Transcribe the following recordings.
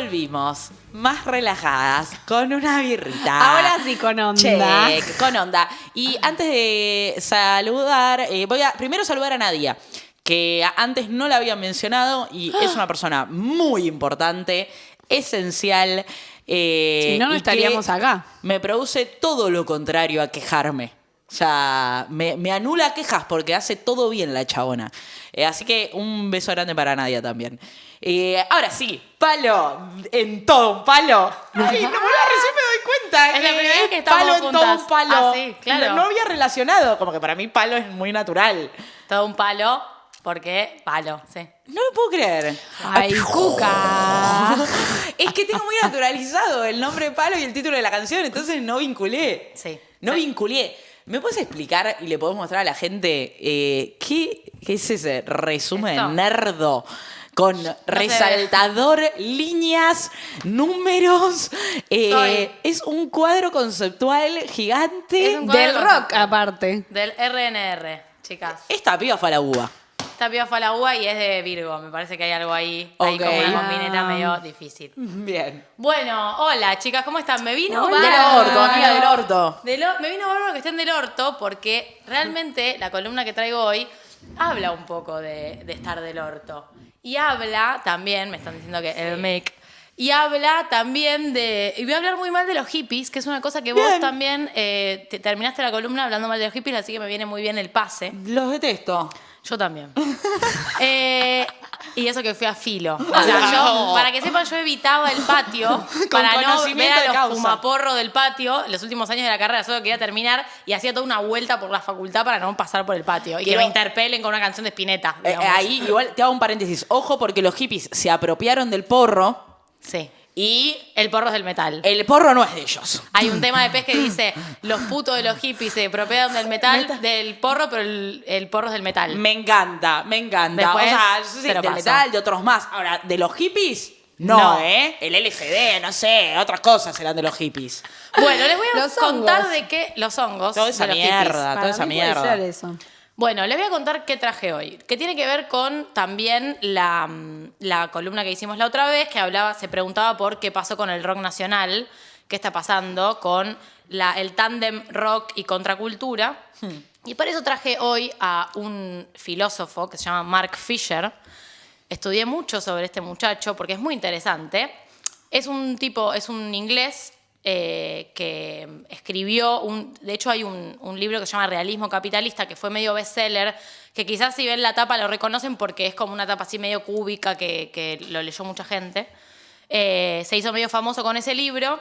volvimos más relajadas, con una birrita. Ahora sí, con onda. Check, con onda. Y antes de saludar, voy a primero saludar a Nadia, que antes no la había mencionado y es una persona muy importante, esencial. Si no, no estaríamos acá. Me produce todo lo contrario a quejarme. O sea, me anula quejas porque hace todo bien la chabona. Así que un beso grande para Nadia también. Ahora sí, palo en todo un palo. Ay, no, recién me doy cuenta. Es la primera vez que estamos palo juntas. en todo un palo. Ah, sí, claro. No había relacionado, como que para mí palo es muy natural. Todo un palo, porque palo, sí. No lo puedo creer. Ay, Cuca. Es que tengo muy naturalizado el nombre palo y el título de la canción, entonces no vinculé. Sí. No vinculé. ¿Me puedes explicar y le podemos mostrar a la gente qué es ese resumen Esto. nerdo con resaltador, líneas, números? Es un cuadro conceptual gigante. Es un cuadro Del rock, aparte. Del RNR, chicas. Esta piba fue a la UBA. Esta piba fue a la UBA y es de Virgo. Me parece que hay algo ahí. Hay Ok. como una combineta medio difícil. Bien. Bueno, hola chicas, ¿cómo están? Me vino Hola. Del bárbaro. orto, amiga del orto. Me vino bárbaro que estén del orto porque realmente la columna que traigo hoy habla un poco de estar del orto. Y habla también, me están diciendo que el make, y habla también y voy a hablar muy mal de los hippies, que es una cosa que vos Bien. también terminaste la columna hablando mal de los hippies, así que me viene muy bien el pase. Los detesto. Yo también. Y eso que fui a filo. O sea, yo, para que sepan, yo evitaba el patio para no ver conocimiento a de los causa. fumaporros del patio. Los últimos años de la carrera solo quería terminar y hacía toda una vuelta por la facultad para no pasar por el patio. Y Quiero- que me interpelen con una canción de Spinetta. digamos. Ahí igual te hago un paréntesis. Ojo porque los hippies se apropiaron del porro Sí. y El porro es del metal. el porro no es de ellos. Hay un tema de pez que dice: los putos de los hippies se apropiaron del metal, del porro, pero el porro es del metal. Me encanta, me encanta. Después, o sea, yo sé, te lo del paso. metal, de otros más. Ahora, de los hippies, no, No. El LSD, no sé, otras cosas serán de los hippies. Bueno, les voy a Los contar hongos. de qué. Los hongos. Toda esa de los hippies. mierda, toda Para esa mí puede mierda. ser eso. Bueno, les voy a contar qué traje hoy, que tiene que ver con también la columna que hicimos la otra vez, que se preguntaba por qué pasó con el rock nacional, qué está pasando con el tándem rock y contracultura. Y por eso traje hoy a un filósofo que se llama Mark Fisher. Estudié mucho sobre este muchacho porque es muy interesante. Es un inglés que escribió, de hecho hay un libro que se llama Realismo Capitalista, que fue medio bestseller, que quizás si ven la tapa lo reconocen porque es como una tapa así medio cúbica que lo leyó mucha gente. Se hizo medio famoso con ese libro.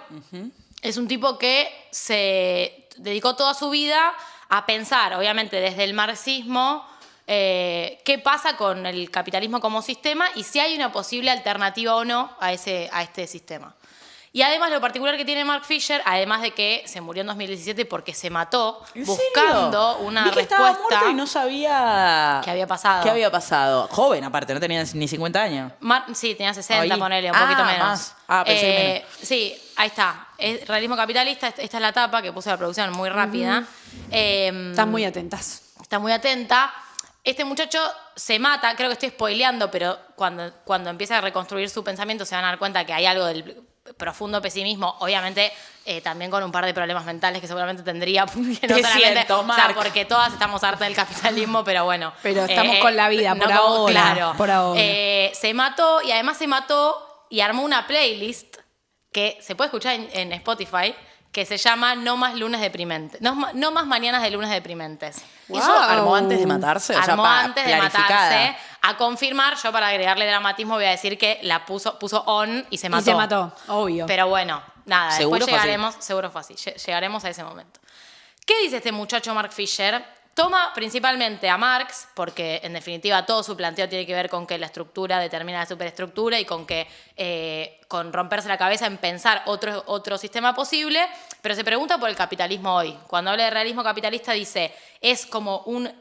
Es un tipo que se dedicó toda su vida a pensar, obviamente desde el marxismo, qué pasa con el capitalismo como sistema y si hay una posible alternativa o no a este sistema. Y además lo particular que tiene Mark Fisher, además de que se murió en 2017 porque se mató ¿En buscando serio? una Vi que estaba respuesta muerto y no sabía que había pasado. qué había pasado. Joven, aparte, no tenía ni 50 años. Sí, tenía 60, Ahí. ponele, un poquito menos. Más. Pensé que menos. Sí, ahí está. Es Realismo Capitalista, esta es la tapa que puse la producción muy rápida. Están muy atentas. Está muy atenta. Este muchacho se mata, creo que estoy spoileando, pero cuando empieza a reconstruir su pensamiento se van a dar cuenta que hay algo del profundo pesimismo, obviamente también con un par de problemas mentales que seguramente tendría, porque no Te solamente, siento, o sea, Mark. porque todas estamos hartas del capitalismo, pero bueno. Pero estamos con la vida, por ahora, Claro. por ahora. Se mató y además se mató y armó una playlist que se puede escuchar en Spotify, que se llama No más lunes deprimentes. No más mañanas de lunes deprimentes. ¿Y eso armó antes de matarse? O sea, Armó antes de planificada. matarse. A confirmar, yo para agregarle dramatismo voy a decir que la puso on y se mató. Y se mató, obvio. Pero bueno, nada, ¿Seguro después fue así? llegaremos, seguro fue así, llegaremos a ese momento. ¿Qué dice este muchacho Mark Fisher? Toma principalmente a Marx, porque en definitiva todo su planteo tiene que ver con que la estructura determina la superestructura y con que con romperse la cabeza en pensar otro sistema posible, pero se pregunta por el capitalismo hoy. Cuando habla de realismo capitalista dice, es como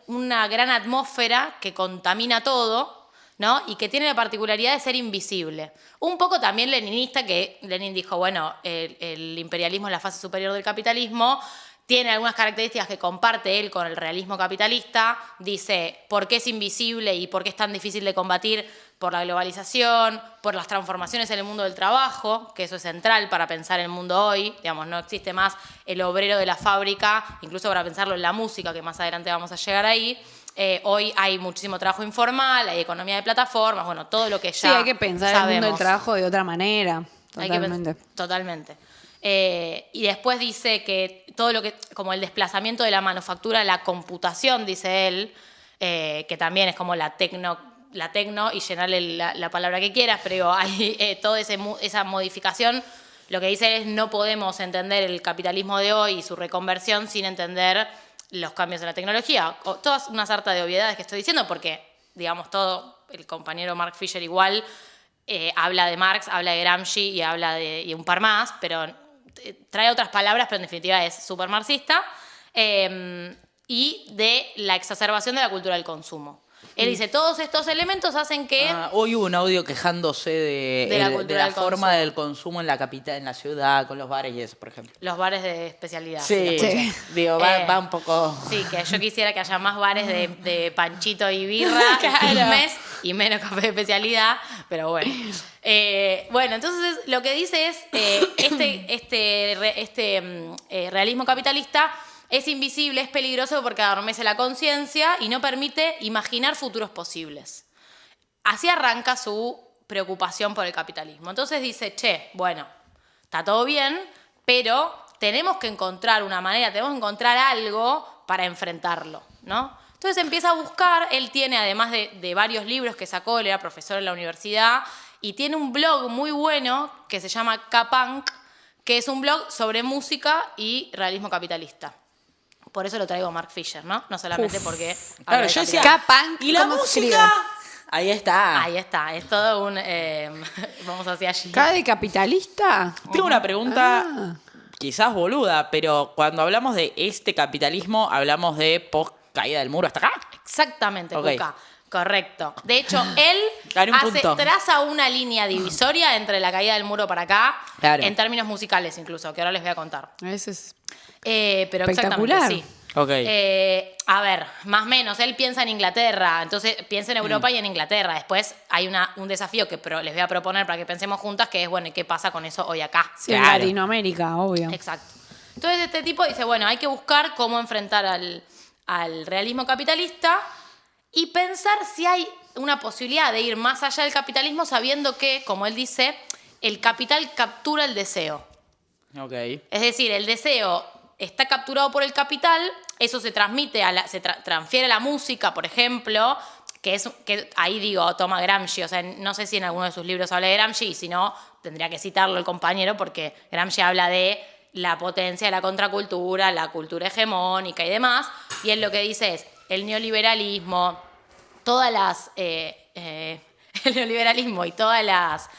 una gran atmósfera que contamina todo, ¿no? Y que tiene la particularidad de ser invisible. Un poco también leninista, que Lenin dijo, bueno, el imperialismo es la fase superior del capitalismo, tiene algunas características que comparte él con el realismo capitalista. Dice por qué es invisible y por qué es tan difícil de combatir por la globalización, por las transformaciones en el mundo del trabajo, que eso es central para pensar el mundo hoy. Digamos, no existe más el obrero de la fábrica, incluso para pensarlo en la música, que más adelante vamos a llegar ahí. Hoy hay muchísimo trabajo informal, hay economía de plataformas, bueno, todo lo que ya Sí, hay que pensar sabemos. el mundo del trabajo de otra manera. Totalmente. Totalmente. Y después dice que todo lo que, como el desplazamiento de la manufactura a la computación, dice él, que también es como la tecno y llenarle la palabra que quieras, pero hay toda esa modificación. Lo que dice es no podemos entender el capitalismo de hoy y su reconversión sin entender los cambios en la tecnología. Todas una sarta de obviedades que estoy diciendo porque, digamos, todo el compañero Mark Fisher igual habla de Marx, habla de Gramsci y un par más, pero trae otras palabras, pero en definitiva es súper marxista, y de la exacerbación de la cultura del consumo. Él dice, todos estos elementos hacen que... Hoy hubo un audio quejándose De la cultura del forma consumo. del consumo en la capital, en la ciudad, con los bares y eso, por ejemplo. Los bares de especialidad. Sí, Sí. digo, va un poco... Sí, que yo quisiera que haya más bares de panchito y birra, Claro. y quilmes, y menos café de especialidad, pero bueno. Bueno, entonces lo que dice es, realismo capitalista es invisible, es peligroso porque adormece la conciencia y no permite imaginar futuros posibles. Así arranca su preocupación por el capitalismo. Entonces dice, bueno, está todo bien, pero tenemos que encontrar una manera, tenemos que encontrar algo para enfrentarlo, ¿no? Entonces empieza a buscar, él tiene, además de varios libros que sacó, él era profesor en la universidad, y tiene un blog muy bueno que se llama K-Punk, que es un blog sobre música y realismo capitalista. Por eso lo traigo a Mark Fisher, ¿no? No solamente porque... habla Claro, de yo decía, capitalismo. K-Punk, ¿y la ¿cómo se música? Ahí está. Ahí está, es todo un... vamos hacia allí. ¿Cada de capitalista? Tengo una pregunta, Ah. quizás boluda, pero cuando hablamos de este capitalismo, hablamos de post caída del muro hasta acá. Exactamente, Ok. Cuca. Correcto. De hecho, él Gané un punto. traza una línea divisoria entre la caída del muro para acá, Claro. en términos musicales incluso, que ahora les voy a contar. Eso es... Pero Espectacular. exactamente, sí. Ok. A ver, más o menos, él piensa en Inglaterra, entonces piensa en Europa y en Inglaterra. Después hay un desafío que les voy a proponer para que pensemos juntas, que es, bueno, ¿y qué pasa con eso hoy acá? Sí, en Claro. Latinoamérica, obvio. Exacto. Entonces este tipo dice, bueno, hay que buscar cómo enfrentar al realismo capitalista y pensar si hay una posibilidad de ir más allá del capitalismo sabiendo que, como él dice, el capital captura el deseo. Ok. Es decir, el deseo está capturado por el capital, eso se transmite, transfiere a la música, por ejemplo, que ahí digo, toma Gramsci, o sea, no sé si en alguno de sus libros habla de Gramsci, y si no, tendría que citarlo el compañero, porque Gramsci habla de la potencia de la contracultura, la cultura hegemónica y demás, y él lo que dice es, el neoliberalismo, el neoliberalismo y todas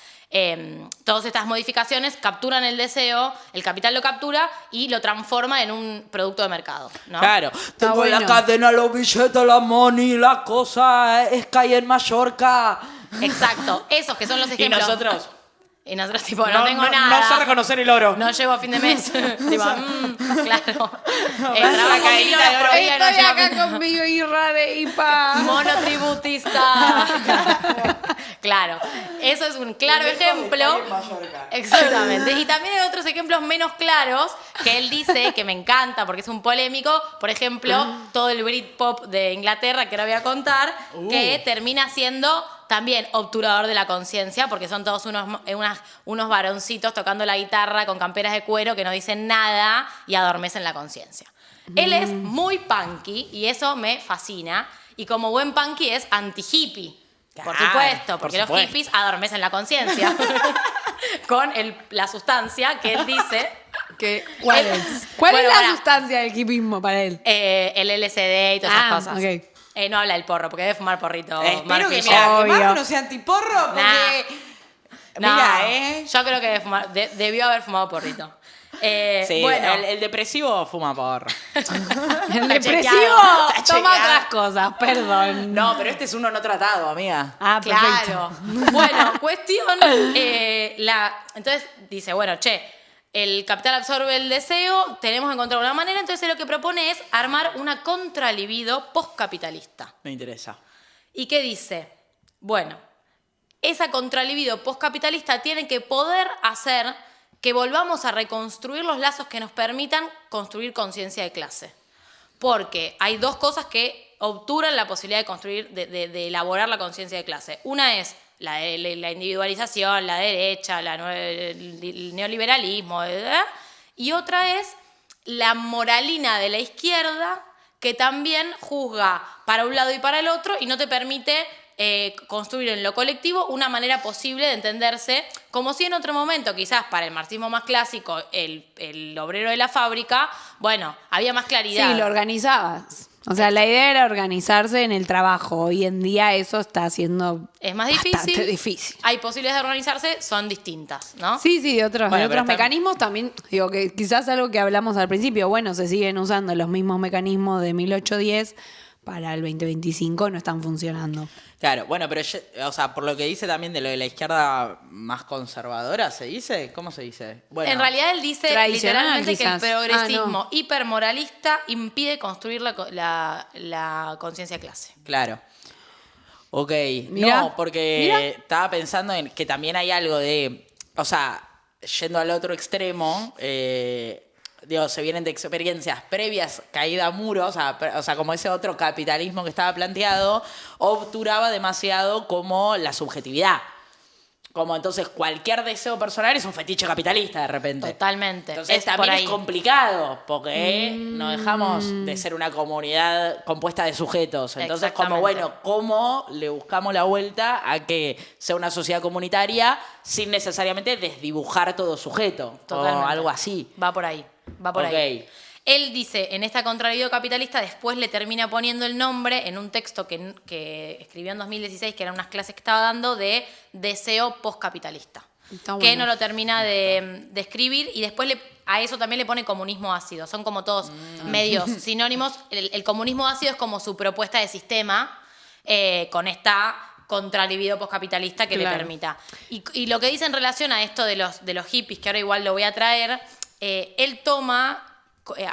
estas modificaciones capturan el deseo, el capital lo captura y lo transforma en un producto de mercado, ¿no? Claro. Tengo bueno. la cadena, los billetes, la money, la cosa es calle en Mallorca. Exacto, esos que son los Y ejemplos. nosotros. Y nosotros, tipo, no tengo nada. No sé reconocer el oro. No llego a fin de mes. Tipo, claro. la Trabajo 1000 cadenita horas de por oro. día y no Estoy llego a acá fin con mi birra de IPA. monotributista. Claro, eso es un claro ejemplo. Exactamente. Y también hay otros ejemplos menos claros que él dice que me encanta porque es un polémico. Por ejemplo, todo el Britpop de Inglaterra, que ahora voy a contar, que termina siendo también obturador de la conciencia porque son todos unos varoncitos tocando la guitarra con camperas de cuero que no dicen nada y adormecen la conciencia. Él es muy punky y eso me fascina. Y como buen punky es anti-hippie. Por Claro, supuesto, por porque los supuesto. hippies adormecen la conciencia con la sustancia que él dice, ¿Cuál Él- es? ¿Cuál Bueno, es la pará. sustancia del hipismo para él? el LSD y todas esas cosas. ok. No habla del porro, porque debe fumar porrito. Espero Mark que, Fisher. mira, que Obvio. Marco no sea antiporro porque... No, Mira, yo creo que debe fumar, debió haber fumado porrito. Sí, Bueno, el depresivo fuma porro. El depresivo chequeado, está toma chequeado. otras cosas, perdón. No, pero este es uno no tratado, amiga. Ah, perfecto. claro. Bueno, cuestión. Entonces dice, bueno, el capital absorbe el deseo, tenemos que encontrar una manera, entonces lo que propone es armar una contralibido postcapitalista. Me interesa. ¿Y qué dice? Bueno, esa contralibido postcapitalista tiene que poder hacer que volvamos a reconstruir los lazos que nos permitan construir conciencia de clase. Porque hay dos cosas que obturan la posibilidad de construir, de elaborar la conciencia de clase. Una es la individualización, la derecha, el neoliberalismo, ¿verdad? Y otra es la moralina de la izquierda, que también juzga para un lado y para el otro y no te permite construir en lo colectivo una manera posible de entenderse, como si en otro momento, quizás para el marxismo más clásico, el obrero de la fábrica, bueno, había más claridad. Sí, lo organizabas. O sea, la idea era organizarse en el trabajo. Hoy en día eso está siendo Es más bastante difícil. Hay posibilidades de organizarse, son distintas, ¿no? Sí, de otros, Bueno, de pero otros mecanismos también. Digo que quizás algo que hablamos al principio, bueno, se siguen usando los mismos mecanismos de 1810 para el 2025, no están funcionando. Claro, bueno, pero o sea, por lo que dice también de lo de la izquierda más conservadora, ¿se dice? ¿Cómo se dice? Bueno, En realidad él dice Tradicional, literalmente que el quizás. progresismo No. hipermoralista impide construir la conciencia de clase. claro. Ok, Mirá, no, porque mirá. estaba pensando en que también hay algo de, o sea, yendo al otro extremo, digo, se vienen de experiencias previas, caída a muro, o sea, como ese otro capitalismo que estaba planteado, obturaba demasiado como la subjetividad. Como entonces cualquier deseo personal es un fetiche capitalista de repente. Totalmente. Entonces Es por también ahí. es complicado, porque no dejamos de ser una comunidad compuesta de sujetos. Entonces, como Exactamente. bueno, ¿cómo le buscamos la vuelta a que sea una sociedad comunitaria sin necesariamente desdibujar todo sujeto? Totalmente. O algo así. Va por ahí. Va por Ok. ahí. Él dice, en esta contrariedad capitalista, después le termina poniendo el nombre en un texto que escribió en 2016, que eran unas clases que estaba dando, de deseo postcapitalista. Está Que bueno. no lo termina de escribir y después a eso también le pone comunismo ácido. Son como todos medios sinónimos. El comunismo ácido es como su propuesta de sistema con esta contralibido postcapitalista que Claro. le permita. Y lo que dice en relación a esto de los hippies, que ahora igual lo voy a traer, él toma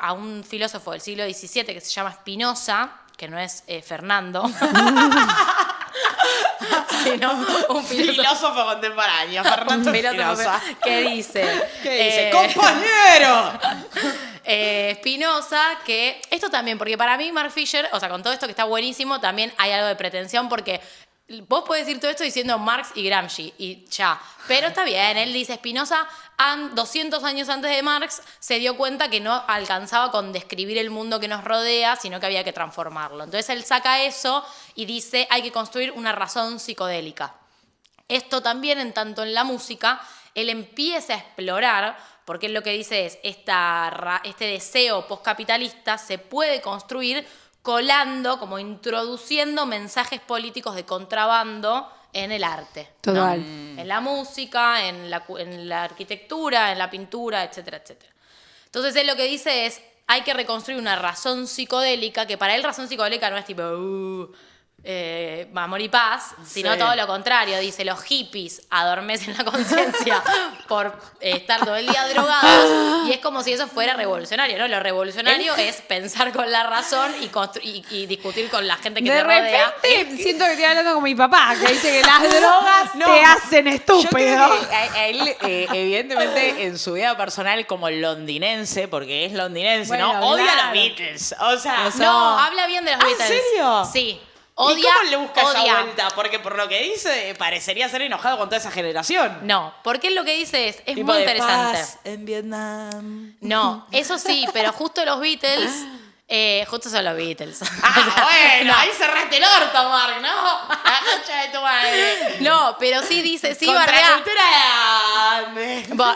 a un filósofo del siglo XVII que se llama Spinoza, que no es Fernando, sino un filósofo contemporáneo, un filósofo que dice... ¿Qué dice? ¡Compañero! Spinoza, que esto también, porque para mí Mark Fisher, o sea, con todo esto que está buenísimo, también hay algo de pretensión, porque vos podés decir todo esto diciendo Marx y Gramsci y ya, pero está bien, él dice Spinoza, 200 años antes de Marx, se dio cuenta que no alcanzaba con describir el mundo que nos rodea, sino que había que transformarlo. Entonces él saca eso y dice, hay que construir una razón psicodélica. Esto también, en tanto en la música, él empieza a explorar, porque él lo que dice es, este deseo postcapitalista se puede construir colando, como introduciendo mensajes políticos de contrabando en el arte. Total. En la música, en la arquitectura, en la pintura, etcétera, etcétera. Entonces él lo que dice es, hay que reconstruir una razón psicodélica, que para él razón psicodélica no es tipo amor y paz, sino Sí. todo lo contrario. Dice, los hippies adormecen la conciencia por estar todo el día drogados, y es como si eso fuera revolucionario, ¿no? Lo revolucionario es pensar con la razón y discutir con la gente que De te rodea. repente siento que estoy hablando con mi papá, que dice que las drogas No, te hacen Yo estúpido. creo que a él, evidentemente, en su vida personal como londinense, porque es londinense, Bueno, ¿no? Odia a claro. los Beatles. O sea, No, habla bien de los ¿Ah, en Beatles. serio? Sí. ¿y Odia, cómo le busca esa odia. vuelta? Porque por lo que dice, parecería ser enojado con toda esa generación. No, porque él lo que dice es Tipo muy de interesante. paz en Vietnam. No, eso sí, pero justo los Beatles, justo son los Beatles. Ah, bueno, ahí cerraste el orto, Mark, ¿no? La concha de tu madre. No, pero sí dice, sí bardea. Contracultura.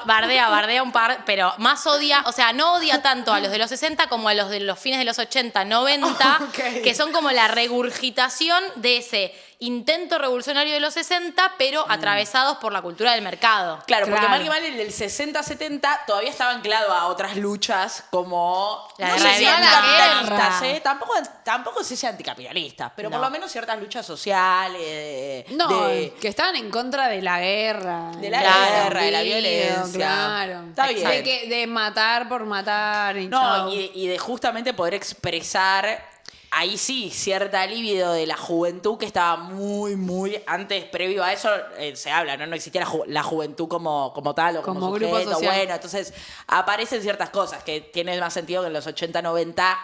Bardea un par, pero más odia, o sea, no odia tanto a los de los 60 como a los de los fines de los 80, 90, Ok. que son como la regurgitación de ese intento revolucionario de los 60, pero atravesados por la cultura del mercado. Claro, porque Claro. mal que mal el del 60-70 todavía estaba anclado a otras luchas como... La no de sé si Revienta la anticapitalistas, Guerra. Tampoco sé si anticapitalistas, pero por No. lo menos ciertas luchas sociales. No, de que estaban en contra de la guerra. De la Claro. guerra, de la violencia. Claro. Está bien. De matar por matar. Y No, chau. y de justamente poder expresar, ahí sí, cierta libido de la juventud que estaba muy antes, previo a eso, se habla, ¿no? No existía la juventud como tal o como Como grupo sujeto. social. Bueno, entonces aparecen ciertas cosas que tienen más sentido que en los 80-90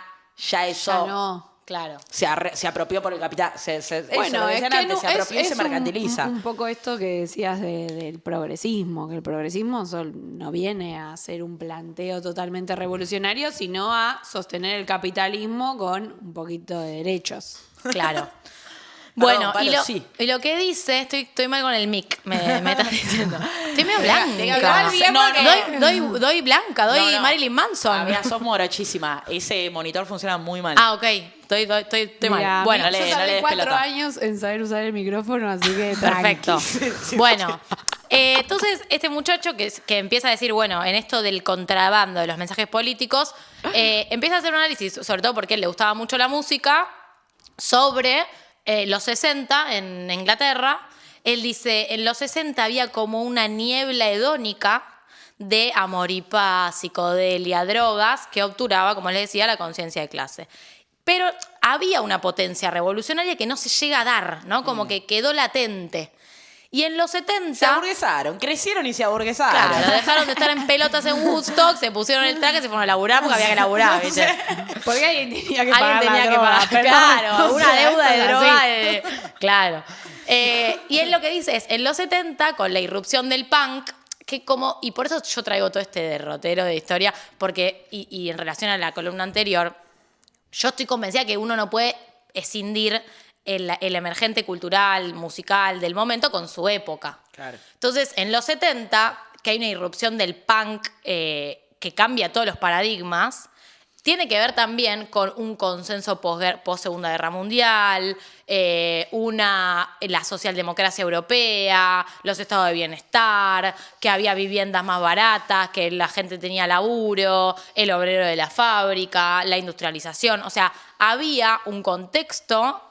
ya eso Ya no. Claro. se apropió por el capital. Bueno, lo es decían que antes, no- se apropió y se un- mercantiliza. Un poco esto que decías del progresismo, que el progresismo no viene a hacer un planteo totalmente revolucionario, sino a sostener el capitalismo con un poquito de derechos. Claro. Bueno, Palo, y, lo, sí. y lo que dice, estoy mal con el mic, me estás diciendo. Estoy medio blanca. igual bien porque- Doy blanca, doy No. Marilyn Manson. Ah, mira, sos morochísima. Ese monitor funciona muy mal. Ah, ok. Estoy Mira, mal. Bueno, no le- yo no tardé des 4 pelota. años en saber usar el micrófono, así que perfecto. tranqui. Bueno, entonces este muchacho que empieza a decir, bueno, en esto del contrabando de los mensajes políticos, empieza a hacer un análisis, sobre todo porque a él le gustaba mucho la música, sobre los 60 en Inglaterra. Él dice, en los 60 había como una niebla hedónica de amor y paz, psicodelia, drogas, que obturaba, como les decía, la conciencia de clase. Pero había una potencia revolucionaria que no se llega a dar, ¿no? Como que quedó latente. Y en los 70... Se aburguesaron, crecieron y se aburguesaron. Claro, dejaron de estar en pelotas en Woodstock, se pusieron el traje y se fueron a laburar porque había que laburar, ¿viste? Porque alguien tenía que Alguien pagar tenía la que droga, pagar, pero claro, no una sé, deuda de esto es droga. así. Claro. Y él lo que dice es, en los 70, con la irrupción del punk, que como, y por eso yo traigo todo este derrotero de historia, porque, y en relación a la columna anterior, yo estoy convencida que uno no puede escindir el emergente cultural, musical del momento con su época. Claro. Entonces, en los 70, que hay una irrupción del punk que cambia todos los paradigmas, tiene que ver también con un consenso post-Segunda Guerra Mundial, la socialdemocracia europea, los estados de bienestar, que había viviendas más baratas, que la gente tenía laburo, el obrero de la fábrica, la industrialización. O sea, había un contexto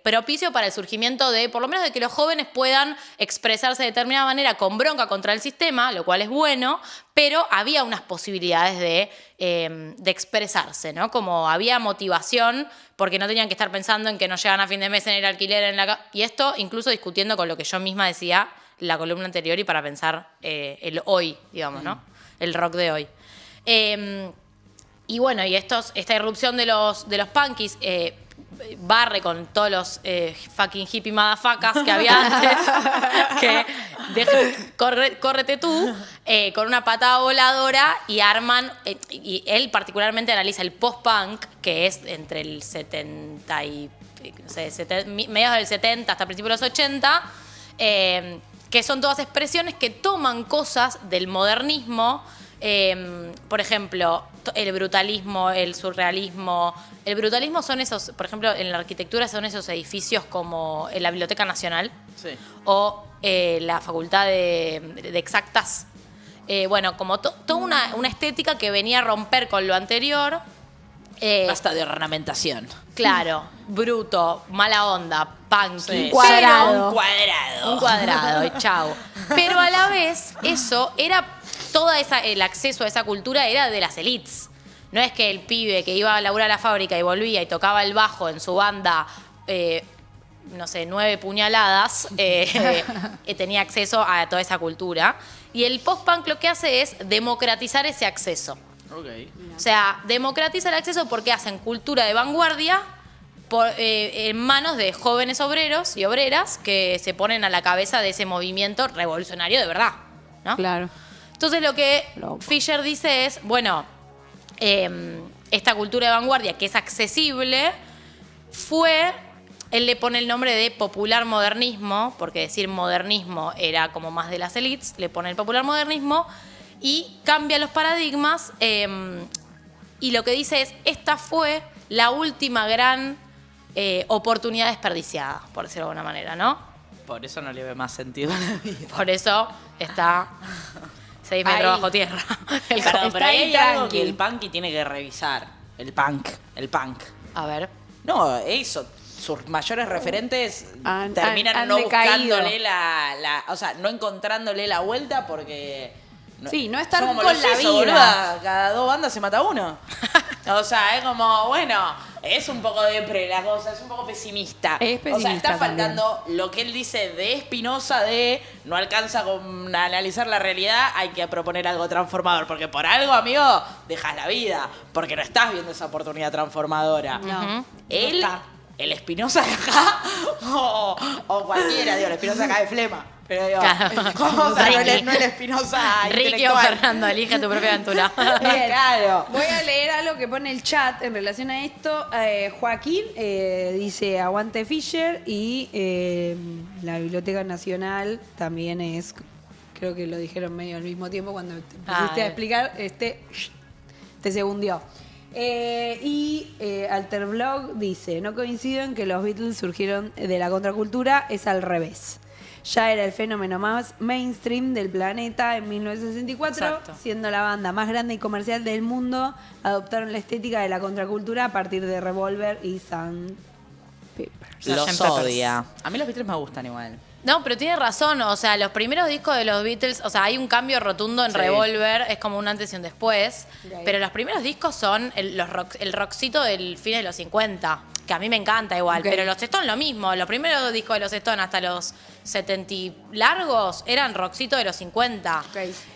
propicio para el surgimiento de, por lo menos, de que los jóvenes puedan expresarse de determinada manera con bronca contra el sistema, lo cual es bueno, pero había unas posibilidades de expresarse, ¿no? Como había motivación, porque no tenían que estar pensando en que no llegan a fin de mes en el alquiler, y esto incluso discutiendo con lo que yo misma decía en la columna anterior y para pensar el hoy, digamos, ¿no? El rock de hoy. Y bueno, y esta irrupción de los punkies barre con todos los fucking hippie motherfuckers que había antes, que córrete tú, con una patada voladora y arman, y él particularmente analiza el post-punk, que es entre el 70 y, no sé, mediados del 70 hasta principios de los 80, que son todas expresiones que toman cosas del modernismo. Por ejemplo, el brutalismo, el surrealismo. El brutalismo son esos, por ejemplo, en la arquitectura son esos edificios como la Biblioteca Nacional Sí. o la Facultad de Exactas. Bueno, como toda una estética que venía a romper con lo anterior. Basta de ornamentación. Claro, bruto, mala onda, punky. Sí. Cuadrado. Un cuadrado. Un cuadrado, y chau. Pero a la vez, eso era el acceso a esa cultura era de las elites. No es que el pibe que iba a laburar a la fábrica y volvía y tocaba el bajo en su banda, no sé, 9 puñaladas, tenía acceso a toda esa cultura. Y el post-punk lo que hace es democratizar ese acceso. Okay. O sea, democratiza el acceso porque hacen cultura de vanguardia en manos de jóvenes obreros y obreras que se ponen a la cabeza de ese movimiento revolucionario de verdad, ¿no? Claro. Entonces lo que Loco. Fisher dice es, bueno, esta cultura de vanguardia que es accesible él le pone el nombre de popular modernismo, porque decir modernismo era como más de las elites, le pone el popular modernismo y cambia los paradigmas y lo que dice es, esta fue la última gran oportunidad desperdiciada, por decirlo de alguna manera, ¿no? Por eso no le ve más sentido a la vida. Por eso está 6 metros Ahí. bajo tierra. El Perdón, está pero ahí hay algo tranqui. que el punky tiene que revisar. El punk. A ver. No, eso. Sus mayores referentes Han terminan no decaído. buscándole o sea, no encontrándole la vuelta porque... Sí, no estar son como con los la Suizos, vida. boluda. Cada 2 bandas se mata uno. O sea, es como, bueno, es un poco depre la cosa, es un poco pesimista. Es O sea, pesimista está faltando lo que él dice de Spinoza, de no alcanza con analizar la realidad, hay que proponer algo transformador. Porque por algo, amigo, dejas la vida. Porque no estás viendo esa oportunidad transformadora. No. Él, No está. el Spinoza de acá, o cualquiera, digo, el Spinoza acá de flema. Pero digo, Claro. o sea, Ricky. no el Spinoza Ricky o intelectual. Fernando, elige tu propia aventura. Bien. Claro. Voy a leer algo que pone el chat en relación a esto. Joaquín dice aguante Fisher y la Biblioteca Nacional también es, creo que lo dijeron medio al mismo tiempo cuando te pusiste a explicar, se hundió. Alterblog dice, no coincido en que los Beatles surgieron de la contracultura, es al revés. Ya era el fenómeno más mainstream del planeta en 1964, Exacto. siendo la banda más grande y comercial del mundo, adoptaron la estética de la contracultura a partir de Revolver y Sandpaper. Los Sgt. Pepper's. odia. A mí los Beatles me gustan igual. No, pero tiene razón. O sea, los primeros discos de los Beatles, o sea, hay un cambio rotundo en Sí. Revolver, es como un antes y un después. De ahí. Pero los primeros discos son el rockcito del fin de los 50, que a mí me encanta igual. Ok. Pero los Stones lo mismo. Los primeros discos de los Stones hasta los 70 y largos eran rockcito de los 50.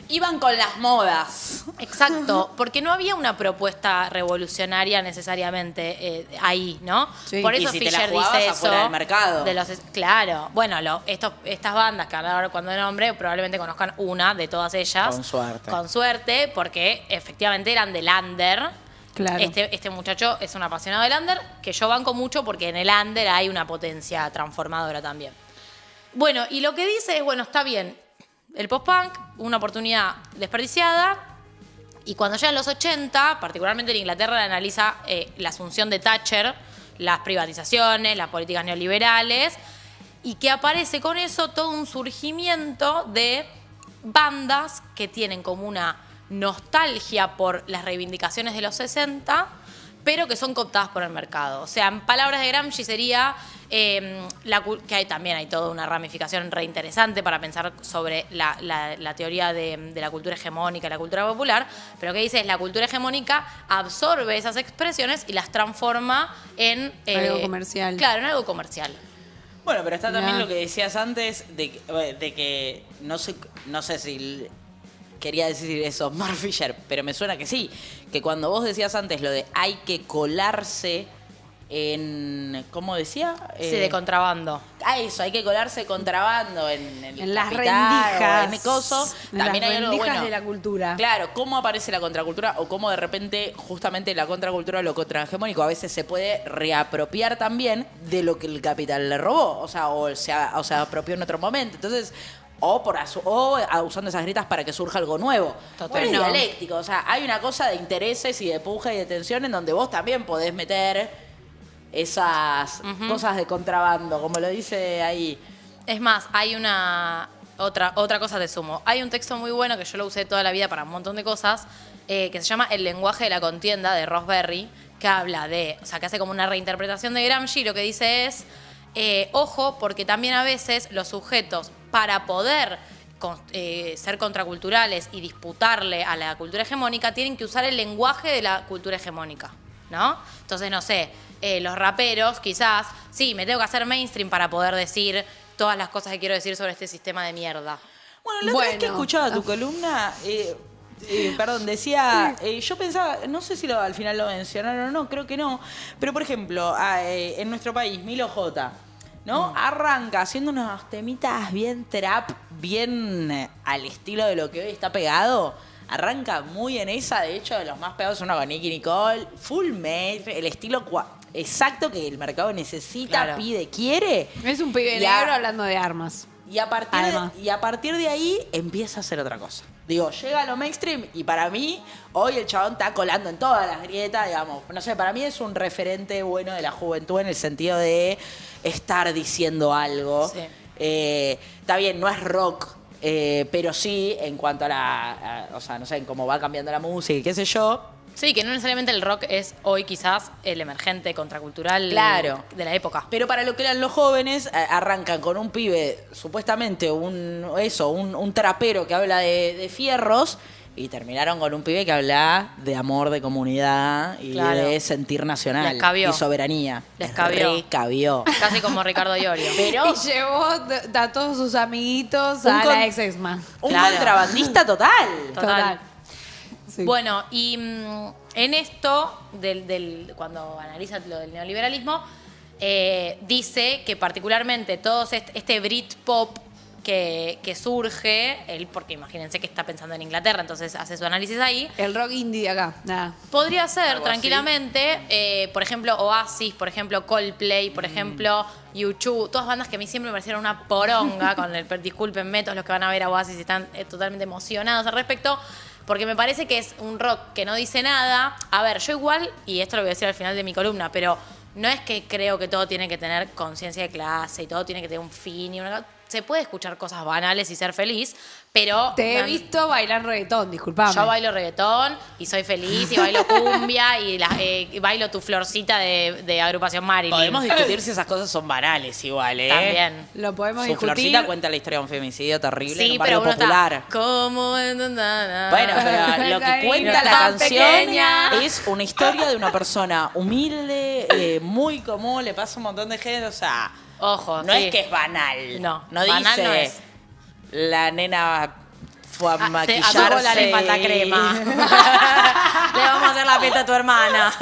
Iban con las modas. Exacto, porque no había una propuesta revolucionaria necesariamente ahí, ¿no? Sí. Por Y eso si te la Fisher jugabas dice afuera eso. del mercado. Claro, bueno, estas bandas que ahora cuando de nombre probablemente conozcan una de todas ellas. Con suerte. Con suerte, porque efectivamente eran del under. Claro. Este muchacho es un apasionado del under, que yo banco mucho porque en el under hay una potencia transformadora también. Bueno, y lo que dice es, bueno, está bien, el post-punk, una oportunidad desperdiciada, y cuando llegan los 80, particularmente en Inglaterra, analiza la asunción de Thatcher, las privatizaciones, las políticas neoliberales, y que aparece con eso todo un surgimiento de bandas que tienen como una nostalgia por las reivindicaciones de los 60, pero que son cooptadas por el mercado. O sea, en palabras de Gramsci sería que también hay toda una ramificación reinteresante para pensar sobre la teoría de la cultura hegemónica y la cultura popular, pero lo que dice es la cultura hegemónica absorbe esas expresiones y las transforma en... Algo comercial. Claro, en algo comercial. Bueno, pero está también Ya. lo que decías antes de que no sé si quería decir eso Mark Fisher, pero me suena que sí, que cuando vos decías antes lo de hay que colarse en, ¿cómo decía? Sí, de contrabando. Eso, hay que colarse contrabando en el En las capital, rendijas. o en el coso. En También las hay algo rendijas bueno. de la cultura. Claro, cómo aparece la contracultura o cómo de repente justamente la contracultura, lo contrahegemónico, a veces se puede reapropiar también de lo que el capital le robó, o se apropió en otro momento. Entonces, usando esas grietas para que surja algo nuevo. Total. Bueno, es No. dialéctico, o sea, hay una cosa de intereses y de puja y de tensión en donde vos también podés meter esas cosas de contrabando, como lo dice ahí. Es más, hay otra cosa te sumo. Hay un texto muy bueno que yo lo usé toda la vida para un montón de cosas, que se llama El lenguaje de la contienda, de Ross Berry, que habla o sea, que hace como una reinterpretación de Gramsci, y lo que dice es, ojo, porque también a veces los sujetos, para poder ser contraculturales y disputarle a la cultura hegemónica, tienen que usar el lenguaje de la cultura hegemónica, ¿no? Entonces, no sé, los raperos quizás, sí, me tengo que hacer mainstream para poder decir todas las cosas que quiero decir sobre este sistema de mierda. Bueno, la otra vez que Bueno. escuchaba tu columna, perdón, decía, yo pensaba, no sé si al final lo mencionaron o no, creo que no, pero por ejemplo, en nuestro país, Milo J, ¿no? Arranca haciendo unos temitas bien trap, bien al estilo de lo que hoy está pegado. Arranca muy en esa, de hecho, de los más pegados son uno con Nicki Nicole, full made, el estilo exacto que el mercado necesita, Claro. pide, quiere. Es un pibe Ya. negro hablando de armas. Y a Además. partir de ahí empieza a hacer otra cosa. Digo, llega a lo mainstream y para mí, hoy el chabón está colando en todas las grietas, digamos. No sé, para mí es un referente bueno de la juventud en el sentido de estar diciendo algo. Sí. Está bien, no es rock, pero sí en cuanto o sea, no sé, en cómo va cambiando la música y qué sé yo. Sí, que no necesariamente el rock es hoy quizás el emergente contracultural Claro. de la época. Pero para lo que eran los jóvenes, arrancan con un pibe, supuestamente un trapero que habla de fierros, y terminaron con un pibe que habla de amor, de comunidad y Claro. de sentir nacional Les cabió. y soberanía. Les cabió. Cabió. Casi como Ricardo Iorio. Pero Y llevó a todos sus amiguitos Un a con- la ex-exma. un Claro. contrabandista total. Total. Sí. Bueno, y en esto, cuando analiza lo del neoliberalismo, dice que particularmente todo este Britpop que surge, él, porque imagínense que está pensando en Inglaterra, entonces hace su análisis ahí, El rock indie de acá, nada. podría ser Algo tranquilamente, por ejemplo, Oasis, por ejemplo, Coldplay, por ejemplo, U2, todas bandas que a mí siempre me parecieron una poronga, discúlpenme todos los que van a ver a Oasis y están totalmente emocionados al respecto, porque me parece que es un rock que no dice nada. A ver, yo igual, y esto lo voy a decir al final de mi columna, pero no es que creo que todo tiene que tener conciencia de clase y todo tiene que tener un fin y se puede escuchar cosas banales y ser feliz, pero Te he visto bailar reggaetón, disculpame. yo bailo reggaetón y soy feliz y bailo cumbia y bailo tu florcita de agrupación Marilyn. Podemos discutir si esas cosas son banales igual, ¿eh? También. Lo podemos Su discutir. florcita cuenta la historia de un femicidio terrible en Sí, un barrio pero uno popular. está como Bueno, pero lo que cuenta la Tan canción pequeña. es una historia de una persona humilde, muy común, le pasa un montón de gente, o sea, Ojo, no sí. es que es banal. No, no banal dice no es. la nena fue a A maquillarse. tu cola le falta crema. Le vamos a hacer la fiesta a tu hermana.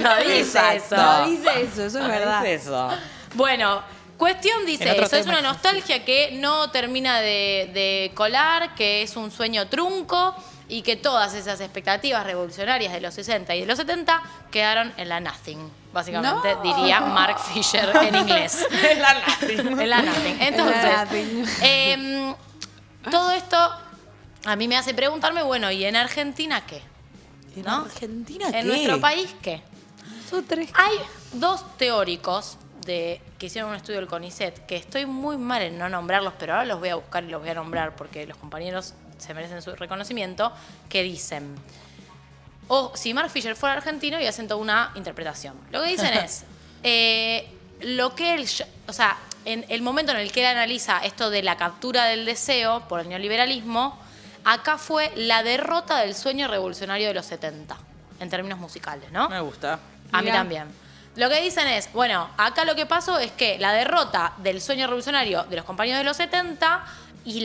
No dice Exacto. eso. No dice eso es No verdad. dice eso. Bueno, cuestión dice En otro eso, es tema. una nostalgia que no termina de colar, que es un sueño trunco y que todas esas expectativas revolucionarias de los 60 y de los 70 quedaron en la nothing, básicamente, No. diría Mark Fisher en inglés. En la nothing. En la nothing. Entonces, nothing. todo esto a mí me hace preguntarme, bueno, ¿y en Argentina qué? ¿En ¿No? Argentina ¿En qué? nuestro país qué? Nosotros. Hay dos teóricos que hicieron un estudio del CONICET, que estoy muy mal en no nombrarlos, pero ahora los voy a buscar y los voy a nombrar porque los compañeros se merecen su reconocimiento, que dicen, si Mark Fisher fuera argentino y hacen toda una interpretación. Lo que dicen es, lo que él, o sea, en el momento en el que él analiza esto de la captura del deseo por el neoliberalismo, acá fue la derrota del sueño revolucionario de los 70, en términos musicales, ¿no? Me gusta. A mí Mirá. también. Lo que dicen es, bueno, acá lo que pasó es que la derrota del sueño revolucionario de los compañeros de los 70 y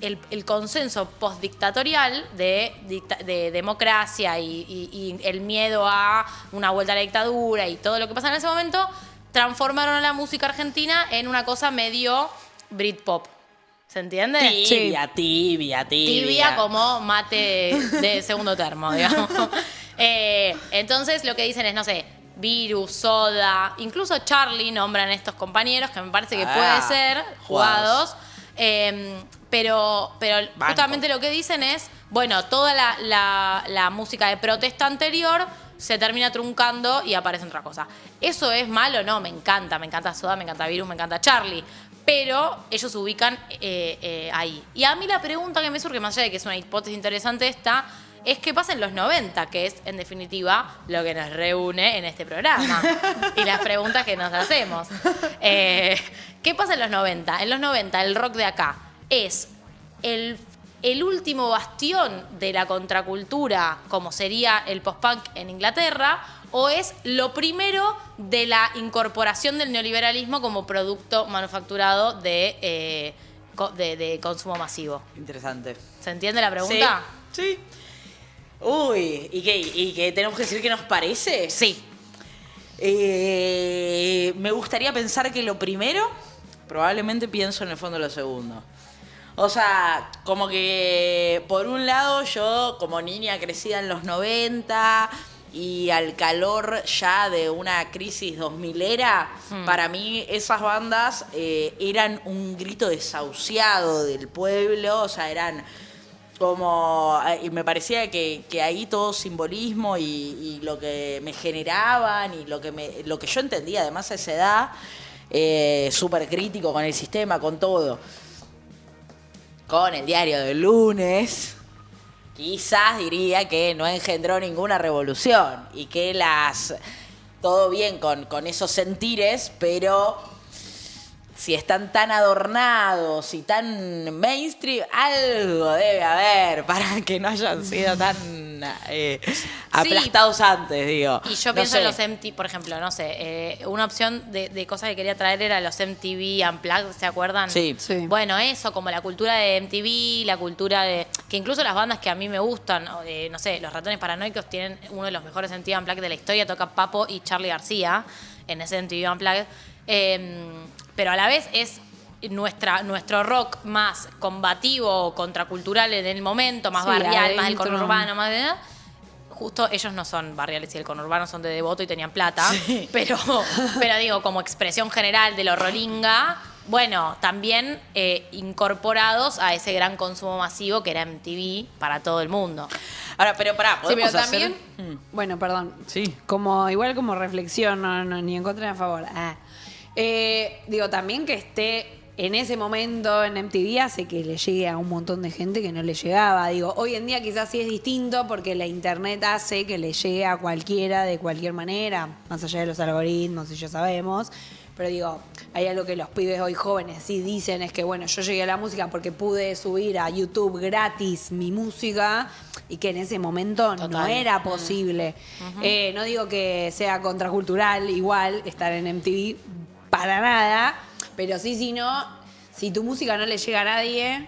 el consenso postdictatorial de democracia y el miedo a una vuelta a la dictadura y todo lo que pasa en ese momento, transformaron a la música argentina en una cosa medio Britpop. ¿Se entiende? Tibia. Tibia como mate de segundo termo, digamos. Entonces lo que dicen es, no sé, Virus, Soda, incluso Charlie nombran estos compañeros que me parece que puede ser jugados. Pero Banco. justamente lo que dicen es, bueno, toda la música de protesta anterior se termina truncando y aparece otra cosa. ¿Eso es malo? No, me encanta Soda, me encanta Virus, me encanta Charlie. Pero ellos se ubican ahí. Y a mí la pregunta que me surge, más allá de que es una hipótesis interesante esta, es qué pasa en los 90, que es, en definitiva, lo que nos reúne en este programa. Y las preguntas que nos hacemos. ¿Qué pasa en los 90? En los 90, el rock de acá es el último bastión de la contracultura, como sería el post-punk en Inglaterra, o es lo primero de la incorporación del neoliberalismo como producto manufacturado de consumo masivo. Interesante. ¿Se entiende la pregunta? Sí. Uy, ¿y qué tenemos que decir que nos parece? Sí. Me gustaría pensar que lo primero, probablemente pienso en el fondo lo segundo. O sea, como que por un lado yo como niña crecida en los 90 y al calor ya de una crisis 2000era, para mí esas bandas eran un grito desahuciado del pueblo, o sea, eran Y me parecía que ahí todo simbolismo y lo que me generaban y lo que yo entendía además a esa edad, súper crítico con el sistema, con todo. Con el diario del lunes, quizás diría que no engendró ninguna revolución y que todo bien con esos sentires, pero si están tan adornados y tan mainstream, algo debe haber para que no hayan sido tan aplastados antes, digo. Y yo pienso en los MTV, por ejemplo, no sé, una opción de cosas que quería traer era los MTV Unplugged, ¿se acuerdan? Sí. Bueno, eso, como la cultura de MTV, la cultura de... Que incluso las bandas que a mí me gustan, no sé, Los Ratones Paranoicos tienen uno de los mejores MTV Unplugged de la historia, toca Papo y Charly García en ese MTV Unplugged. Pero a la vez es nuestro rock más combativo, contracultural en el momento, más Sí, barrial, más del adentro. conurbano, más de... Justo ellos no son barriales y el conurbano son de Devoto y tenían plata, Sí. pero digo, como expresión general de lo rolinga, bueno, también incorporados a ese gran consumo masivo que era MTV para todo el mundo. Ahora, pero pará, Sí, pero podemos también, hacer... bueno, perdón. Sí. Igual como reflexión, no, ni en contra ni a favor. Digo, también que esté en ese momento en MTV hace que le llegue a un montón de gente que no le llegaba. Digo, hoy en día quizás sí es distinto porque la internet hace que le llegue a cualquiera de cualquier manera, más allá de los algoritmos, y ya sabemos. Pero digo, hay algo que los pibes hoy jóvenes sí dicen, es que bueno, yo llegué a la música porque pude subir a YouTube gratis mi música y que en ese momento no Total. era posible. No digo que sea contracultural igual estar en MTV, para nada, pero sí, si tu música no le llega a nadie,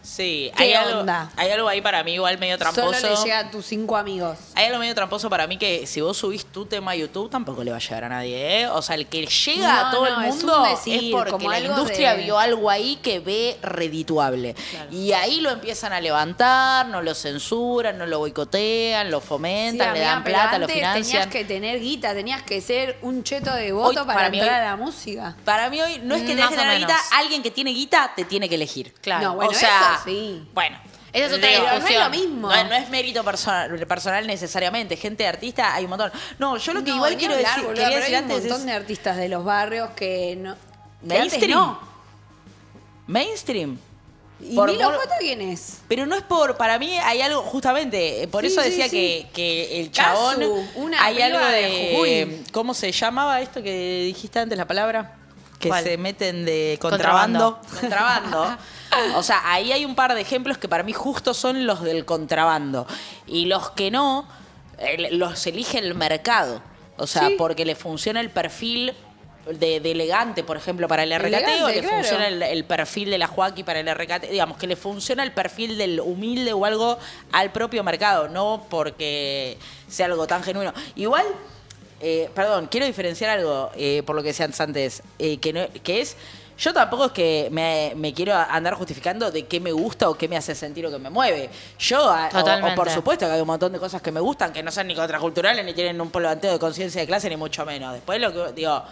Sí, ¿Qué hay onda? algo ahí para mí igual medio tramposo. solo le llega a tus 5 amigos. Hay algo medio tramposo para mí que si vos subís tu tema a YouTube tampoco le va a llegar a nadie, ¿eh? O sea, el que llega No, a todo no, el es mundo un es, decir, porque como la algo industria de- vio algo ahí que ve redituable. Claro. Y ahí lo empiezan a levantar, no lo censuran, no lo boicotean, lo fomentan, le amiga, dan pero plata, lo antes financian. Tenías que tener guita, tenías que ser un cheto de voto Hoy, para para mí, entrar hoy- a la música. Para mí hoy no es que tenés Más que o tener menos. guita, alguien que tiene guita te tiene que elegir. Claro. No, bueno, o sea, eso sí. Bueno. Esa es otra Digo, discusión. no es lo mismo. No es mérito personal necesariamente. Gente artista hay un montón. No, yo lo que No, igual ni quiero hablar, decir, boluda, quería pero decir hay un antes montón es de artistas de los barrios que no. que mainstream. antes no. Mainstream. ¿Y Por- Milo por- J quién es? Pero no es para mí hay algo, justamente, por Sí, eso sí, decía sí. que el Casu, chabón, una hay piba algo de Jujuy. ¿cómo se llamaba esto que dijiste antes, la palabra? Que ¿Cuál? se meten de contrabando. Contrabando. Contrabando. O sea, ahí hay un par de ejemplos que para mí justo son los del contrabando. Y los que no, los elige el mercado. O sea, Sí. porque le funciona el perfil de elegante, por ejemplo, para el RKT, o Elegante, le claro. funciona el perfil de la Joaquí para el RKT. Digamos, que le funciona el perfil del humilde o algo al propio mercado, no porque sea algo tan genuino. Igual... perdón, quiero diferenciar algo por lo que decías antes, que es, yo tampoco es que me quiero andar justificando de qué me gusta o qué me hace sentir o qué me mueve. O Totalmente. por supuesto que hay un montón de cosas que me gustan, que no son ni contraculturales, ni tienen un planteo de conciencia de clase, ni mucho menos. Después lo que digo,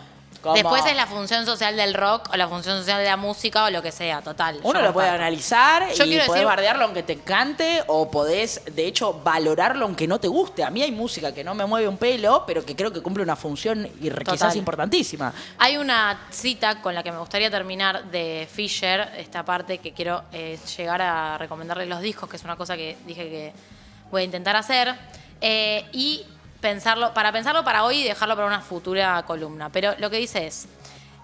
como... Después es la función social del rock o la función social de la música o lo que sea, total. Uno Yo lo puede comparto. analizar Yo y quiero podés decir- bardearlo aunque te encante o podés, de hecho, valorarlo aunque no te guste. A mí hay música que no me mueve un pelo, pero que creo que cumple una función y quizás Total. importantísima. Hay una cita con la que me gustaría terminar de Fisher, esta parte que quiero llegar a recomendarles los discos, que es una cosa que dije que voy a intentar hacer, y pensarlo para hoy y dejarlo para una futura columna. Pero lo que dice es,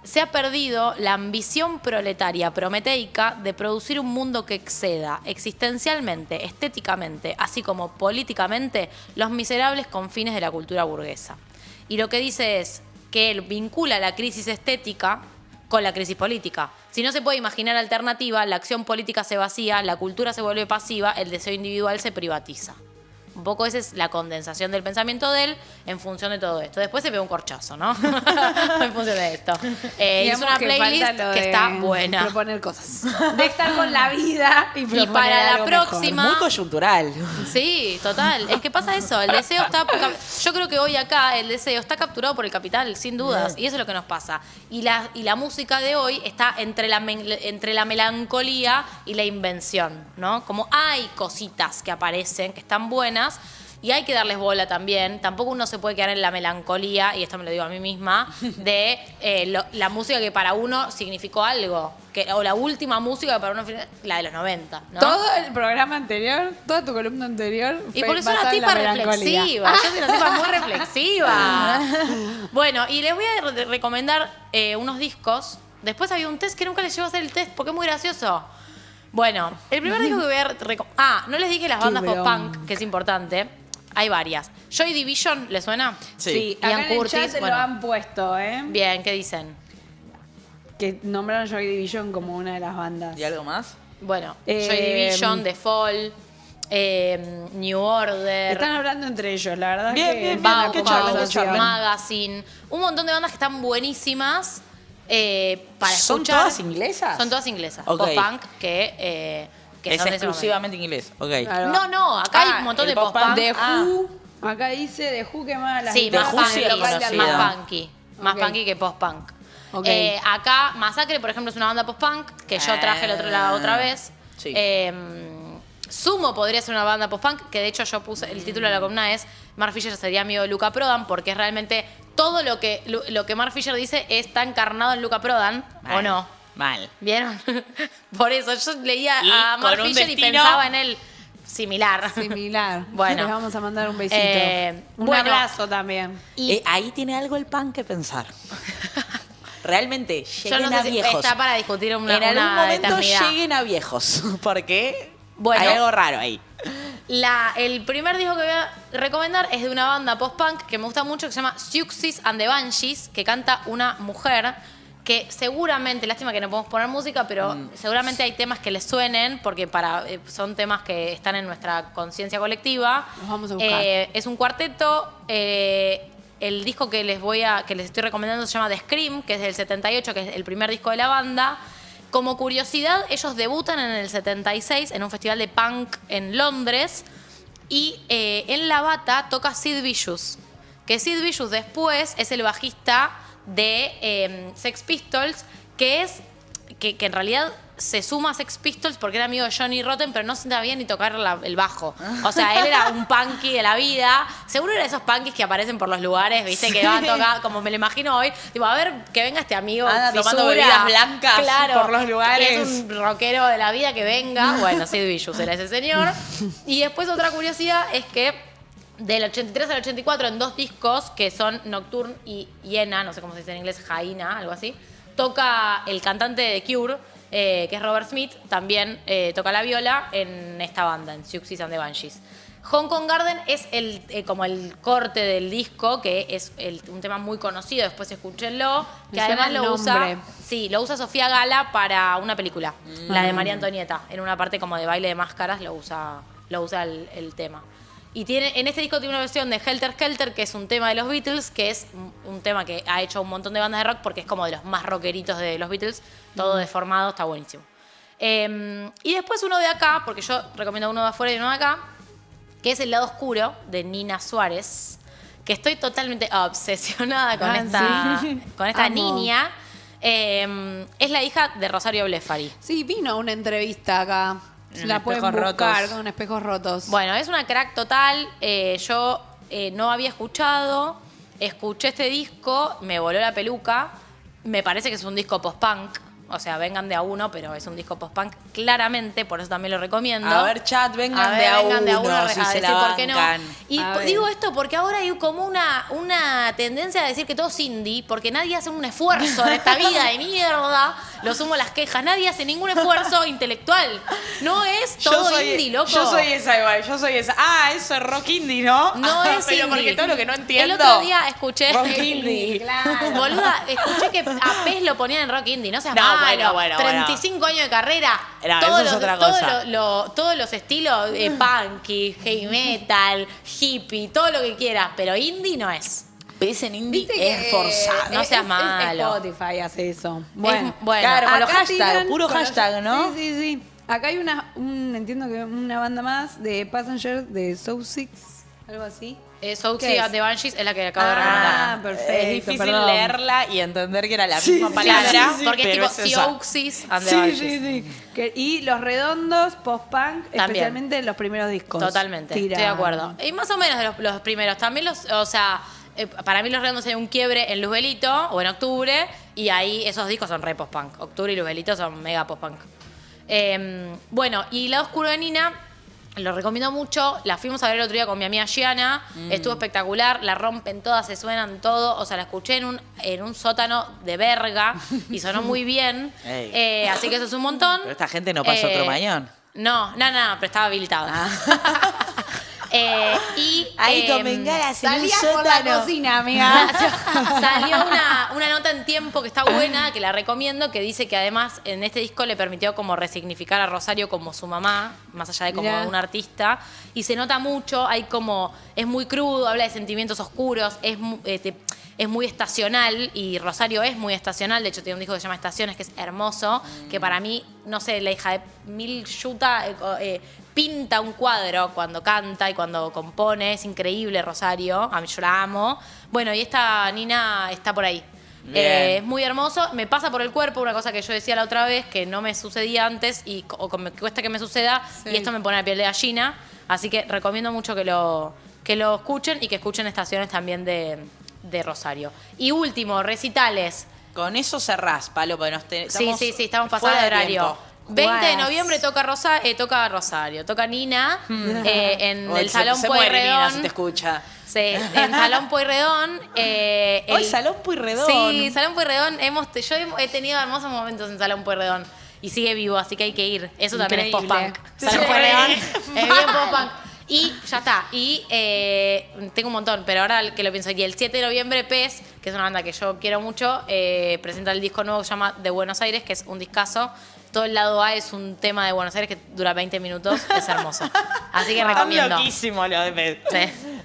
se ha perdido la ambición proletaria prometeica de producir un mundo que exceda existencialmente, estéticamente, así como políticamente, los miserables confines de la cultura burguesa. Y lo que dice es que él vincula la crisis estética con la crisis política. Si no se puede imaginar alternativa, la acción política se vacía, la cultura se vuelve pasiva, el deseo individual se privatiza. Un poco esa es la condensación del pensamiento de él en función de todo esto. Después se ve un corchazo, ¿no? En función de esto. Hizo una playlist que está buena. Proponer cosas. De estar con la vida y proponer para la algo próxima- Muy coyuntural. Sí, total. Es que pasa eso. El deseo está. Yo creo que hoy acá el deseo está capturado por el capital, sin dudas. Y eso es lo que nos pasa. Y la música de hoy está entre la melancolía y la invención, ¿no? Como hay cositas que aparecen, que están buenas. Y hay que darles bola también. Tampoco uno se puede quedar en la melancolía, y esto me lo digo a mí misma, de la música que para uno significó algo. O la última música que para uno fue la de los 90, ¿no? Todo el programa anterior, toda tu columna anterior. Y fue porque soy una basada en la tipa melancolía. reflexiva. Yo soy una tipa muy reflexiva. Bueno, y les voy a recomendar unos discos. Después había un test que nunca les llevo a hacer el test porque es muy gracioso. Bueno, el primer disco que voy a no les dije las bandas pop-punk, que es importante. Hay varias. Joy Division, ¿le suena? Sí, Ian acá en el Curtis, chat se bueno. lo han puesto, ¿eh? Bien, ¿qué dicen? Que nombraron Joy Division como una de las bandas. ¿Y algo más? Bueno, Joy Division, The Fall, New Order, Están hablando entre ellos, la verdad. Bien, que bien, es una qué Bauhaus, charla. Magazine. Un montón de bandas que están buenísimas para ¿Son escuchar. todas inglesas? Son todas inglesas. Ok. Pop-punk que Es son de ese exclusivamente inglés. Ok. Claro. No, acá hay un montón el de pop-punk. The Ah. Who, acá dice The Who, que más las Sí, The más Who punky, sí es conocida. más punky. Más Ok. punky que post-punk. Ok. Acá, Masacre, por ejemplo, es una banda post-punk que yo traje la otra vez. Sí. Sumo podría ser una banda post-punk, que de hecho yo puse, el título de la columna es Mark Fisher sería amigo de Luca Prodan, porque es realmente todo lo que Mark Fisher dice está encarnado en Luca Prodan, ¿o Mal. no? Mal. ¿Vieron? Por eso yo leía Y a Mark con un Fisher y destino- pensaba en él similar. Similar. Bueno. Les vamos a mandar un besito. Un bueno. abrazo también. Y Ahí tiene algo el pan que pensar. Realmente, yo lleguen no a sé si viejos. está para discutir una En algún momento eternidad. lleguen a viejos. Porque Bueno. hay algo raro ahí. El primer disco que voy a recomendar es de una banda post-punk que me gusta mucho, que se llama Siouxsie and the Banshees, que canta una mujer que seguramente, lástima que no podemos poner música, pero seguramente hay temas que les suenen, porque son temas que están en nuestra conciencia colectiva. Los vamos a buscar. Es un cuarteto. El disco que les estoy recomendando se llama The Scream, que es del 78, que es el primer disco de la banda. Como curiosidad, ellos debutan en el 76 en un festival de punk en Londres y en la bata toca Sid Vicious, que Sid Vicious después es el bajista de Sex Pistols, que en realidad se suma a Sex Pistols porque era amigo de Johnny Rotten, pero no sabía ni tocar el bajo. O sea, él era un punky de la vida. Seguro era de esos punkis que aparecen por los lugares, ¿viste? Que van a tocar, como me lo imagino hoy. Tipo, a ver, que venga este amigo Anda tomando fisura. bebidas blancas Claro, por los lugares. que es un rockero de la vida que venga. Bueno, Sid Vicious era ese señor. Y después otra curiosidad es que del 83 al 84 en 2 discos, que son Nocturne y Hiena, no sé cómo se dice en inglés, Jaina, algo así, toca el cantante de Cure, que es Robert Smith, también toca la viola en esta banda, en Siouxsie and the Banshees. Hong Kong Garden es como el corte del disco, que es un tema muy conocido, después escúchenlo, que Me suena además el lo usa, nombre. sí, lo usa Sofía Gala para una película, la de María Antonieta, en una parte como de baile de máscaras lo usa el tema. Y en este disco tiene una versión de Helter Skelter, que es un tema de los Beatles, que es un tema que ha hecho un montón de bandas de rock porque es como de los más rockeritos de los Beatles, todo deformado, está buenísimo. Y después uno de acá, porque yo recomiendo uno de afuera y uno de acá, que es El lado oscuro, de Nina Suárez, que estoy totalmente obsesionada con esta Amo. niña. Es la hija de Rosario Blefari. Sí, vino a una entrevista acá. En La pueden Espejos buscar Rotos. con espejos rotos. Bueno, es una crack total. Yo no había escuchado, escuché este disco, me voló la peluca. Me parece que es un disco post-punk. O sea, vengan de a uno, pero es un disco post-punk claramente, por eso también lo recomiendo. A ver, chat, vengan, A ver, de, a vengan de a uno, uno si a se decir la por qué no. bancan. Y A ver. digo esto porque ahora hay como una tendencia a decir que todo es indie, porque nadie hace un esfuerzo en esta vida de mierda. Lo sumo a las quejas. Nadie hace ningún esfuerzo intelectual. No es todo indie, loco. Yo soy esa igual, yo soy esa. Ah, eso es rock indie, ¿no? No es Pero indie. porque todo lo que no entiendo. El otro día escuché. Rock indie. Claro. Boluda, escuché que a PES lo ponían en rock indie. No seas No, malo. bueno. 35 años de carrera. eso es otra cosa. Todos los estilos, punky, heavy metal, hippie, todo lo que quieras, pero indie no es. Dicen indie Viste que, es forzado. No seas malo. Spotify hace eso. Bueno, Bueno, claro, con los acá hashtags, tiran puro con los- hashtag, ¿no? Sí. Acá hay entiendo que una banda más de Passenger de Soul Six, algo así. Soul ¿Qué Six es? and the Banshees es la que acabo de recomendar. Perfecto. Es difícil perdón. leerla y entender que era la Sí, misma sí, palabra. sí, porque es pero tipo esa. Soul Six and the Banshees. Sí. Y Los Redondos, post-punk, También. especialmente en los primeros discos. Totalmente, Tiran. estoy de acuerdo. Y más o menos de los primeros. También o sea, para mí Los Redondos hay un quiebre en Luzbelito o en Octubre, y ahí esos discos son re post-punk. Octubre y Luzbelito son mega post-punk. Bueno, y Lado Oscuro de Nina, lo recomiendo mucho. La fuimos a ver el otro día con mi amiga Gianna. Estuvo espectacular, la rompen todas, se suenan todo. O sea, la escuché en un sótano de verga y sonó muy bien. Ey. Así que eso es un montón. Pero esta gente no pasó otro mañón. No, pero estaba habilitado. Ahí con bengalas en un Salías por la sótano. cocina, amiga. Salió una nota en Tiempo que está buena, que la recomiendo, que dice que además en este disco le permitió como resignificar a Rosario como su mamá, más allá de como Mirá. un artista. Y se nota mucho, es muy crudo, habla de sentimientos oscuros, es muy estacional, y Rosario es muy estacional. De hecho, tiene un disco que se llama Estaciones, que es hermoso, que para mí, no sé, la hija de Mil Yuta pinta un cuadro cuando canta y cuando compone. Es increíble, Rosario. A mí yo la amo. Bueno, y esta Nina está por ahí. Bien. Es muy hermoso. Me pasa por el cuerpo una cosa que yo decía la otra vez, que no me sucedía antes o me cuesta que me suceda, Sí. y esto me pone la piel de gallina. Así que recomiendo mucho que lo escuchen, y que escuchen Estaciones también de Rosario. Y último, recitales. Con eso cerrás, Palo, porque Sí, estamos pasados fuera de horario. tiempo. 20 de Guas. noviembre toca Rosario, toca Nina en Hoy el Salón se muere Nina Pueyrredón. si te escucha. Sí, en Salón Pueyrredón. Hoy Salón Pueyrredón. Sí, Salón Pueyrredón. Yo he tenido hermosos momentos en Salón Pueyrredón. Y sigue vivo, así que hay que ir. Eso también Increíble. es post-punk. Sí. Salón Pueyrredón es bien post-punk. Y ya está. Y tengo un montón, pero ahora que lo pienso aquí, el 7 de noviembre, PES, que es una banda que yo quiero mucho, presenta el disco nuevo que se llama De Buenos Aires, que es un discazo. Todo el lado A es un tema de Buenos Aires que dura 20 minutos. Es hermoso. Así que recomiendo. Está loquísimo lo de PES. Sí.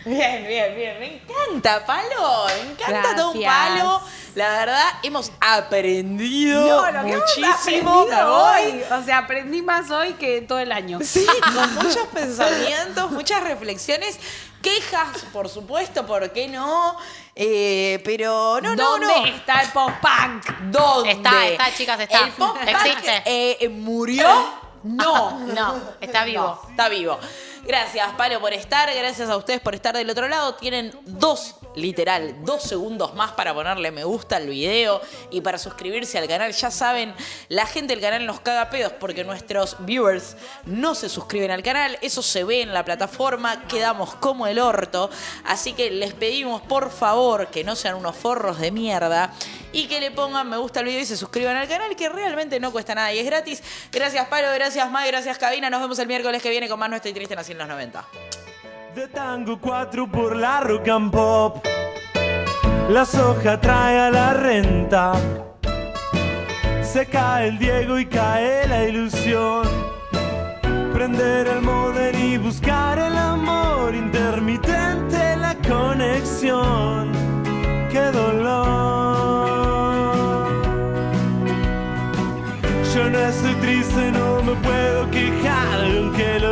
Bien. Me encanta, Palo. Me encanta todo un Gracias. palo. La verdad, hemos aprendido No, lo que hemos muchísimo. aprendido Me voy. hoy. O sea, aprendí más hoy que todo el año. Sí, con muchos pensamientos, muchas reflexiones, quejas, por supuesto, ¿por qué no? Pero no. ¿Dónde está el post-punk? ¿Dónde? Está, chicas, está. ¿El pop-punk, Existe. murió? No. No, está vivo. No, está vivo. Gracias, Palo, por estar. Gracias a ustedes por estar del otro lado. Tienen 2 segundos más para ponerle me gusta al video y para suscribirse al canal. Ya saben, la gente del canal nos caga pedos porque nuestros viewers no se suscriben al canal. Eso se ve en la plataforma. Quedamos como el orto. Así que les pedimos, por favor, que no sean unos forros de mierda y que le pongan me gusta al video y se suscriban al canal, que realmente no cuesta nada y es gratis. Gracias, Palo. Gracias, Mai. Gracias, Cabina. Nos vemos el miércoles que viene con más No Estoy Triste, nací en los 90. De Tango 4 por la Rock and Pop. La soja trae a la renta. Se cae el Diego y cae la ilusión. Prender el modem y buscar el amor. Intermitente la conexión. Qué dolor. Yo no estoy triste, no me puedo quejar, aunque lo